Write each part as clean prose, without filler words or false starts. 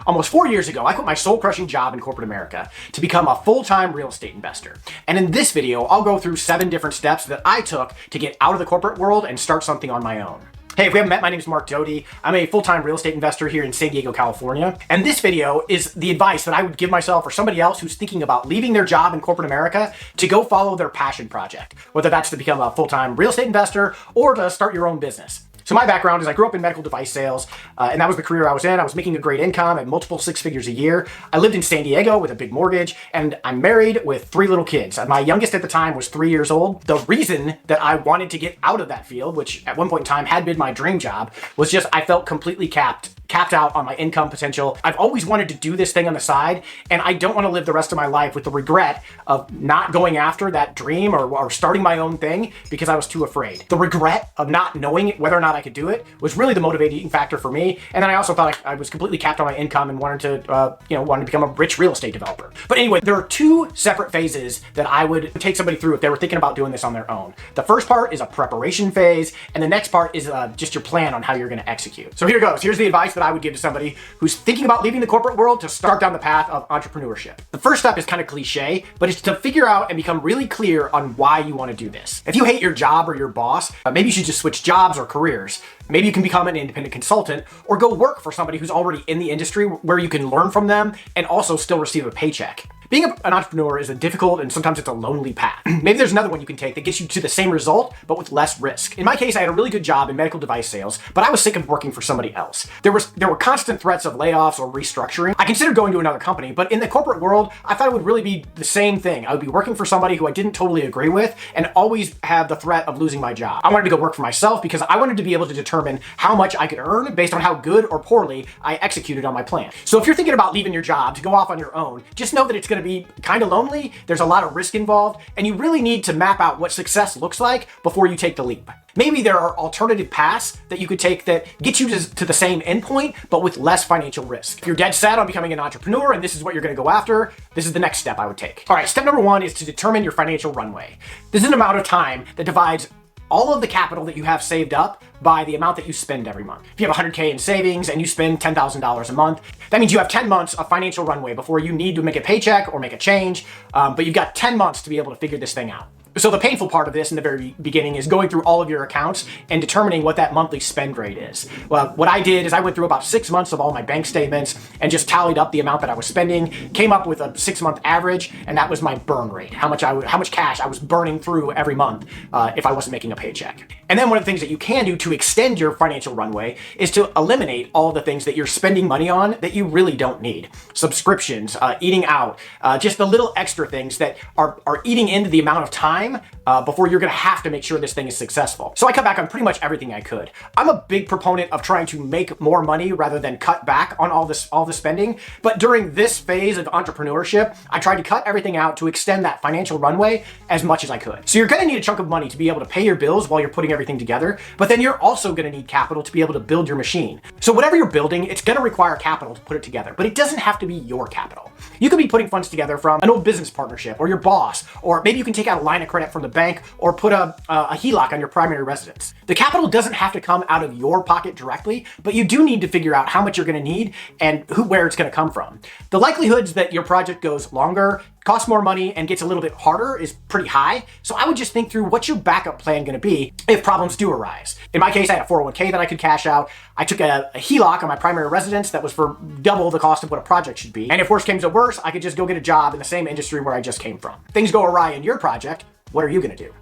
Almost 4 years ago, I quit my soul-crushing job in corporate America to become a full-time real estate investor. And in this video, I'll go through 7 different steps that I took to get out of the corporate world and start something on my own. Hey, if we haven't met, my name is Mark Doty. I'm a full-time real estate investor here in San Diego, California. And this video is the advice that I would give myself or somebody else who's thinking about leaving their job in corporate America to go follow their passion project, whether that's to become a full-time real estate investor or to start your own business. So my background is I grew up in medical device sales, and that was the career I was in. I was making a great income at multiple 6 figures a year. I lived in San Diego with a big mortgage, and I'm married with 3 little kids. My youngest at the time was 3 years old. The reason that I wanted to get out of that field, which at one point in time had been my dream job, was just I felt completely capped out on my income potential. I've always wanted to do this thing on the side, and I don't want to live the rest of my life with the regret of not going after that dream or starting my own thing because I was too afraid. The regret of not knowing whether or not I could do it was really the motivating factor for me. And then I also thought I was completely capped on my income and wanted to become a rich real estate developer. But anyway, there are 2 separate phases that I would take somebody through if they were thinking about doing this on their own. The first part is a preparation phase, and the next part is just your plan on how you're going to execute. So here goes. Here's the advice that I would give to somebody who's thinking about leaving the corporate world to start down the path of entrepreneurship. The first step is kind of cliche, but it's to figure out and become really clear on why you want to do this. If you hate your job or your boss, maybe you should just switch jobs or careers. Maybe you can become an independent consultant or go work for somebody who's already in the industry where you can learn from them and also still receive a paycheck. Being an entrepreneur is a difficult and sometimes it's a lonely path. Maybe there's another one you can take that gets you to the same result, but with less risk. In my case, I had a really good job in medical device sales, but I was sick of working for somebody else. There were constant threats of layoffs or restructuring. I considered going to another company, but in the corporate world, I thought it would really be the same thing. I would be working for somebody who I didn't totally agree with and always have the threat of losing my job. I wanted to go work for myself because I wanted to be able to determine how much I could earn based on how good or poorly I executed on my plan. So if you're thinking about leaving your job to go off on your own, just know that it's going to be kind of lonely, there's a lot of risk involved, and you really need to map out what success looks like before you take the leap. Maybe there are alternative paths that you could take that get you to the same endpoint, but with less financial risk. If you're dead set on becoming an entrepreneur and this is what you're going to go after, this is the next step I would take. All right, step number 1 is to determine your financial runway. This is an amount of time that divides all of the capital that you have saved up by the amount that you spend every month. If you have $100K in savings and you spend $10,000 a month, that means you have 10 months of financial runway before you need to make a paycheck or make a change, but you've got 10 months to be able to figure this thing out. So the painful part of this in the very beginning is going through all of your accounts and determining what that monthly spend rate is. Well, what I did is I went through about 6 months of all my bank statements and just tallied up the amount that I was spending, came up with a 6-month average, and that was my burn rate, how much cash I was burning through every month if I wasn't making a paycheck. And then one of the things that you can do to extend your financial runway is to eliminate all the things that you're spending money on that you really don't need. Subscriptions, eating out, just the little extra things that are eating into the amount of time before you're going to have to make sure this thing is successful. So I cut back on pretty much everything I could. I'm a big proponent of trying to make more money rather than cut back on all the spending. But during this phase of entrepreneurship, I tried to cut everything out to extend that financial runway as much as I could. So you're going to need a chunk of money to be able to pay your bills while you're putting everything together, but then you're also going to need capital to be able to build your machine. So whatever you're building, it's going to require capital to put it together, but it doesn't have to be your capital. You could be putting funds together from an old business partnership or your boss, or maybe you can take out a line of credit from the bank or put a HELOC on your primary residence. The capital doesn't have to come out of your pocket directly, but you do need to figure out how much you're going to need and where it's going to come from. The likelihoods that your project goes longer, costs more money, and gets a little bit harder is pretty high. So I would just think through what's your backup plan going to be if problems do arise. In my case, I had a 401k that I could cash out. I took a HELOC on my primary residence that was for double the cost of what a project should be. And if worse came to worse, I could just go get a job in the same industry where I just came from. Things go awry in your project, what are you going to do?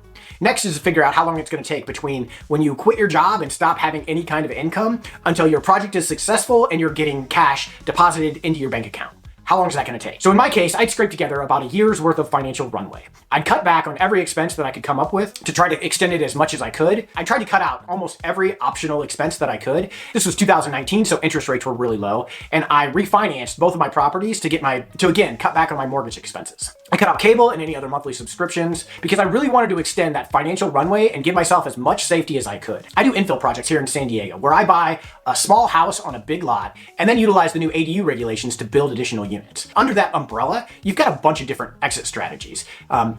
Next is to figure out how long it's going to take between when you quit your job and stop having any kind of income until your project is successful and you're getting cash deposited into your bank account. How long is that going to take? So in my case, I'd scrape together about a year's worth of financial runway. I'd cut back on every expense that I could come up with to try to extend it as much as I could. I tried to cut out almost every optional expense that I could. This was 2019, so interest rates were really low, and I refinanced both of my properties to again cut back on my mortgage expenses. I cut out cable and any other monthly subscriptions because I really wanted to extend that financial runway and give myself as much safety as I could. I do infill projects here in San Diego where I buy a small house on a big lot and then utilize the new ADU regulations to build additional units. Under that umbrella, you've got a bunch of different exit strategies.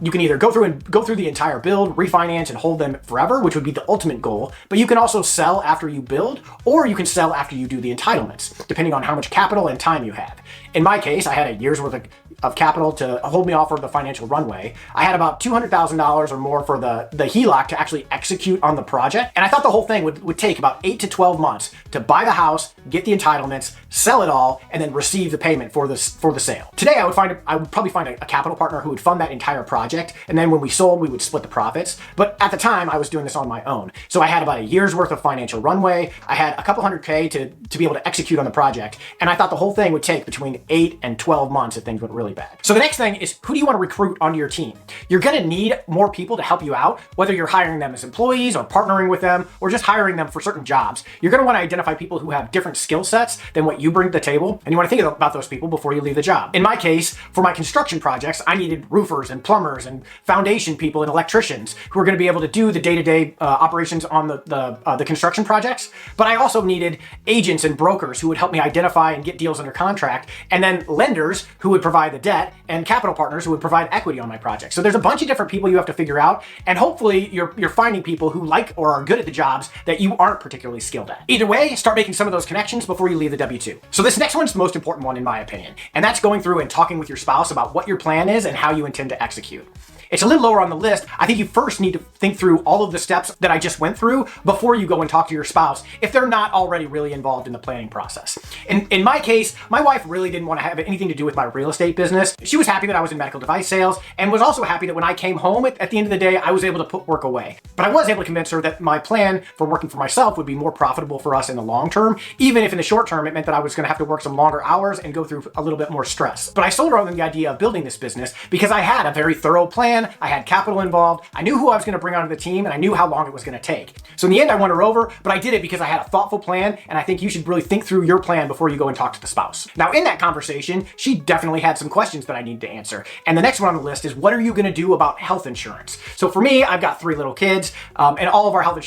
You can either go through the entire build, refinance, and hold them forever, which would be the ultimate goal, but you can also sell after you build, or you can sell after you do the entitlements, depending on how much capital and time you have. In my case, I had a year's worth of capital to hold me off for the financial runway. I had about $200,000 or more for the HELOC to actually execute on the project. And I thought the whole thing would take about 8 to 12 months to buy the house, get the entitlements, sell it all, and then receive the payment for the sale. Today, I would probably find a capital partner who would fund that entire project. And then when we sold, we would split the profits. But at the time, I was doing this on my own. So I had about a year's worth of financial runway. I had a couple $100K to be able to execute on the project. And I thought the whole thing would take between 8 and 12 months if things went really bad. So the next thing is, who do you want to recruit onto your team? You're going to need more people to help you out, whether you're hiring them as employees or partnering with them or just hiring them for certain jobs. You're going to want to identify people who have different skill sets than what you bring to the table, and you want to think about those people before you leave the job. In my case, for my construction projects, I needed roofers and plumbers and foundation people and electricians who are going to be able to do the day-to-day operations on the construction projects. But I also needed agents and brokers who would help me identify and get deals under contract, and then lenders who would provide the debt, and capital partners who would provide equity on my project. So there's a bunch of different people you have to figure out, and hopefully you're finding people who like or are good at the jobs that you aren't particularly skilled at. Either way, start making some of those connections before you leave the W-2. So this next one's the most important one in my opinion, and that's going through and talking with your spouse about what your plan is and how you intend to execute. It's a little lower on the list. I think you first need to think through all of the steps that I just went through before you go and talk to your spouse if they're not already really involved in the planning process. In my case, my wife really didn't want to have anything to do with my real estate business. She was happy that I was in medical device sales and was also happy that when I came home at the end of the day, I was able to put work away. But I was able to convince her that my plan for working for myself would be more profitable for us in the long term, even if in the short term it meant that I was going to have to work some longer hours and go through a little bit more stress. But I sold her on the idea of building this business because I had a very thorough plan. I had capital involved. I knew who I was going to bring onto the team, and I knew how long it was going to take. So in the end, I won her over, but I did it because I had a thoughtful plan, and I think you should really think through your plan before you go and talk to the spouse. Now, in that conversation, she definitely had some questions that I needed to answer. And the next one on the list is, what are you going to do about health insurance? So for me, I've got 3 little kids, and all of our health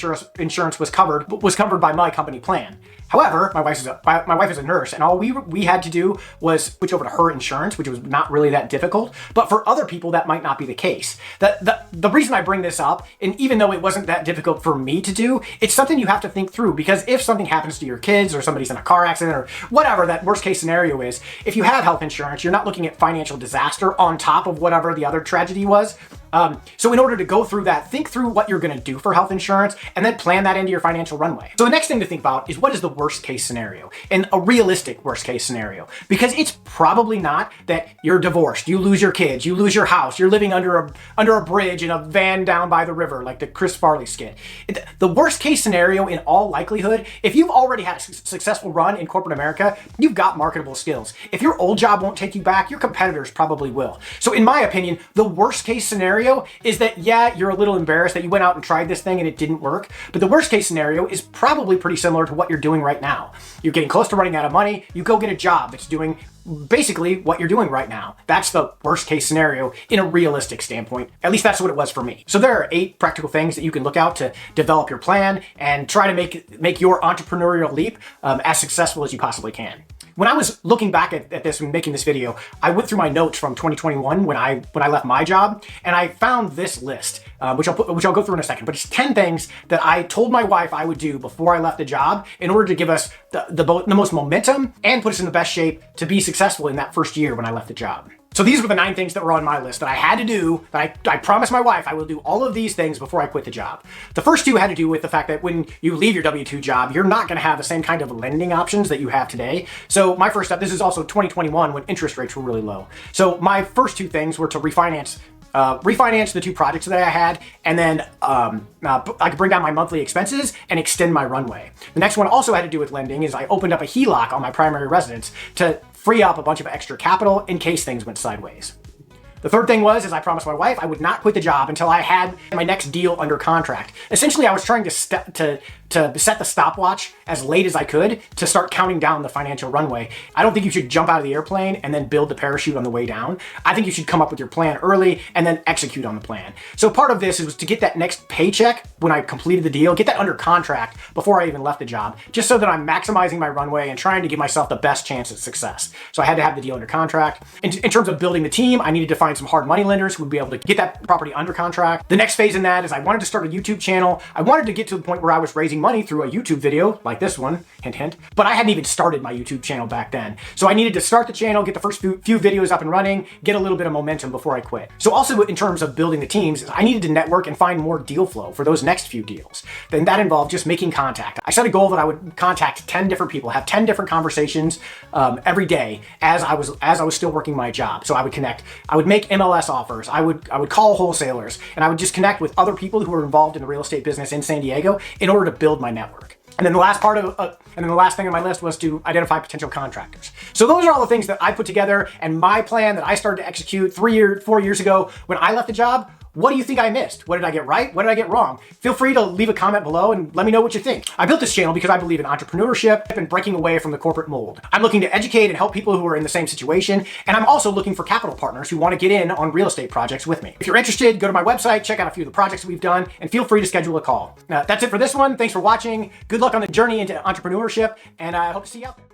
insurance was covered by my company plan. However, my wife is a nurse, and all we had to do was switch over to her insurance, which was not really that difficult. But for other people, that might not be the case. The reason I bring this up, and even though it wasn't that difficult for me to do, it's something you have to think through, because if something happens to your kids or somebody's in a car accident or whatever that worst case scenario is, if you have health insurance, you're not looking at financial disaster on top of whatever the other tragedy was. So in order to go through that, think through what you're going to do for health insurance and then plan that into your financial runway. So the next thing to think about is, what is the worst case scenario, and a realistic worst case scenario, because it's probably not that you're divorced, you lose your kids, you lose your house, you're living under a bridge in a van down by the river like the Chris Farley skit. The worst case scenario, in all likelihood, if you've already had a successful run in corporate America, you've got marketable skills. If your old job won't take you back, your competitors probably will. So in my opinion, the worst case scenario is that, yeah, you're a little embarrassed that you went out and tried this thing and it didn't work. But the worst case scenario is probably pretty similar to what you're doing right now. You're getting close to running out of money. You go get a job that's doing basically what you're doing right now. That's the worst case scenario in a realistic standpoint. At least that's what it was for me. So there are 8 practical things that you can look out to develop your plan and try to make your entrepreneurial leap as successful as you possibly can. When I was looking back at this and making this video, I went through my notes from 2021 when I left my job, and I found this list, which I'll go through in a second. But it's 10 things that I told my wife I would do before I left the job in order to give us the most momentum and put us in the best shape to be successful in that first year when I left the job. So these were the 9 things that were on my list that I had to do, that I promised my wife I will do all of these things before I quit the job. The first 2 had to do with the fact that when you leave your W-2 job, you're not going to have the same kind of lending options that you have today. So my first step, this is also 2021 when interest rates were really low. So my first 2 things were to refinance the 2 projects that I had, and then I could bring down my monthly expenses and extend my runway. The next one also had to do with lending, is I opened up a HELOC on my primary residence to free up a bunch of extra capital in case things went sideways. The third thing was, I promised my wife I would not quit the job until I had my next deal under contract. Essentially, I was trying to to set the stopwatch as late as I could to start counting down the financial runway. I don't think you should jump out of the airplane and then build the parachute on the way down. I think you should come up with your plan early and then execute on the plan. So part of this was to get that next paycheck when I completed the deal, get that under contract before I even left the job, just so that I'm maximizing my runway and trying to give myself the best chance at success. So I had to have the deal under contract. In terms of building the team, I needed to find some hard money lenders who would be able to get that property under contract. The next phase in that is I wanted to start a YouTube channel. I wanted to get to the point where I was raising money through a YouTube video like this one, hint, hint, but I hadn't even started my YouTube channel back then. So I needed to start the channel, get the first few videos up and running, get a little bit of momentum before I quit. So also in terms of building the teams, I needed to network and find more deal flow for those next few deals. Then that involved just making contact. I set a goal that I would contact 10 different people, have 10 different conversations every day as I was still working my job. So I would connect, I would make MLS offers, I would call wholesalers, and I would just connect with other people who were involved in the real estate business in San Diego in order to build my network. And then the last thing on my list was to identify potential contractors. So those are all the things that I put together, and my plan that I started to execute 4 years ago when I left the job. What do you think I missed? What did I get right? What did I get wrong? Feel free to leave a comment below and let me know what you think. I built this channel because I believe in entrepreneurship and breaking away from the corporate mold. I'm looking to educate and help people who are in the same situation, and I'm also looking for capital partners who want to get in on real estate projects with me. If you're interested, go to my website, check out a few of the projects that we've done, and feel free to schedule a call. That's it for this one. Thanks for watching. Good luck on the journey into entrepreneurship, and I hope to see you out there.